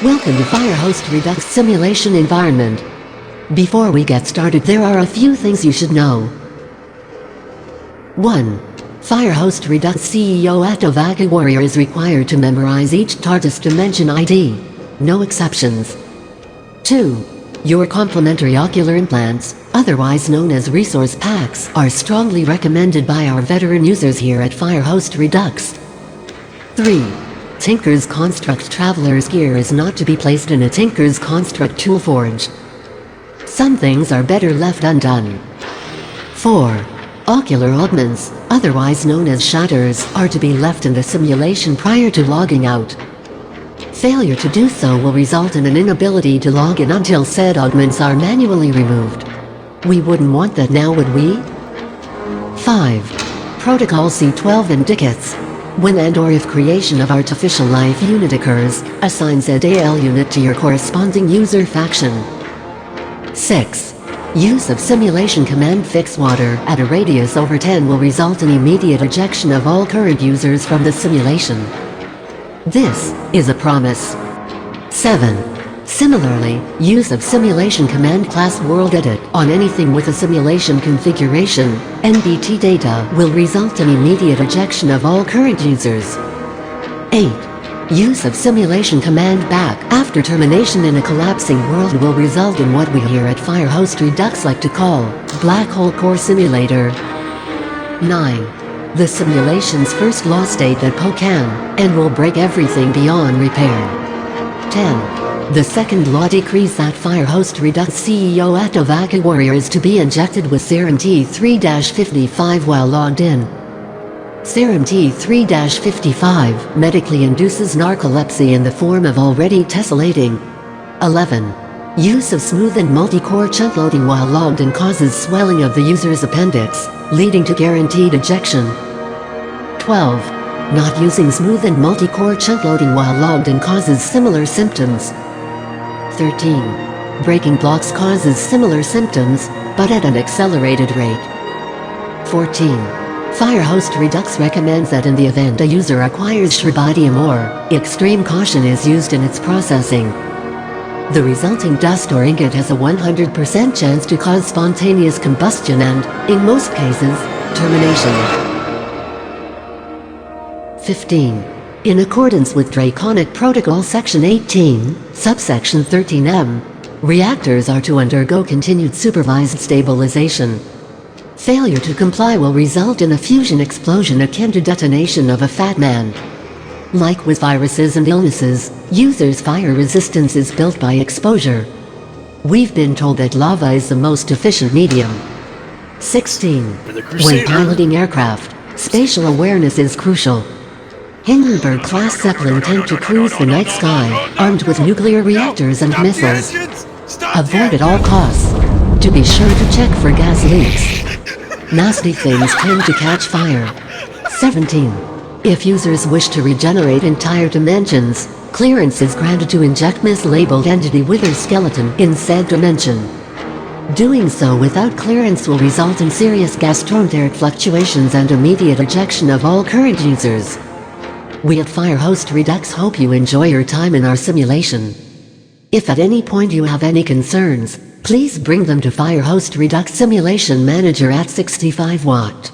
Welcome to Firehost Redux Simulation Environment. Before we get started, there are a few things you should know. 1. Firehost Redux SHOUTOUT Wat Warrior is required to memorize each TARDIS dimension ID. No exceptions. 2. Your complimentary ocular implants, otherwise known as resource packs, are strongly recommended by our veteran users here at Firehost Redux. 3. Tinker's Construct Traveler's gear is not to be placed in a Tinker's Construct tool forge. Some things are better left undone. 4. Ocular augments, otherwise known as shutters, are to be left in the simulation prior to logging out. Failure to do so will result in an inability to log in until said augments are manually removed. We wouldn't want that now, would we? 5. Protocol C12 indicates when and or if creation of artificial life unit occurs, assign said AL unit to your corresponding user faction. 6. Use of simulation command fix water at a radius over 10 will result in immediate ejection of all current users from the simulation. This is a promise. 7. Similarly, use of simulation command class world edit on anything with a simulation configuration, NBT data, will result in immediate ejection of all current users. 8. Use of simulation command back after termination in a collapsing world will result in what we here at Firehost Redux like to call Black Hole Core Simulator. 9. The simulation's first law state that Po can and will break everything beyond repair. 10. The second law decrees that Firehost Redux SHOUTOUT Wat Warrior is to be injected with serum T3-55 while logged in. Serum T3-55 medically induces narcolepsy in the form of already tessellating. 11. Use of smooth and multi-core chunk loading while logged in causes swelling of the user's appendix, leading to guaranteed ejection. 12. Not using smooth and multi-core chunk loading while logged in causes similar symptoms. 13. Breaking blocks causes similar symptoms, but at an accelerated rate. 14. Firehost Redux recommends that in the event a user acquires Shrebadium ore, extreme caution is used in its processing. The resulting dust or ingot has a 100% chance to cause spontaneous combustion and, in most cases, termination. 15. In accordance with Draconic Protocol Section 18, Subsection 13M, reactors are to undergo continued supervised stabilization. Failure to comply will result in a fusion explosion akin to detonation of a fat man. Like with viruses and illnesses, users' fire resistance is built by exposure. We've been told that lava is the most efficient medium. 16. When piloting aircraft, spatial awareness is crucial. Hindenburg-class Zeppelin tend to cruise the night sky, armed with nuclear reactors and missiles. Avoid at all costs. To be sure to check for gas leaks. Nasty things tend to catch fire. 17. If users wish to regenerate entire dimensions, clearance is granted to inject mislabeled entity with their skeleton in said dimension. Doing so without clearance will result in serious gastroenteric fluctuations and immediate ejection of all current users. We at Firehost Redux hope you enjoy your time in our simulation. If at any point you have any concerns, please bring them to Firehost Redux Simulation Manager at 65 Watt.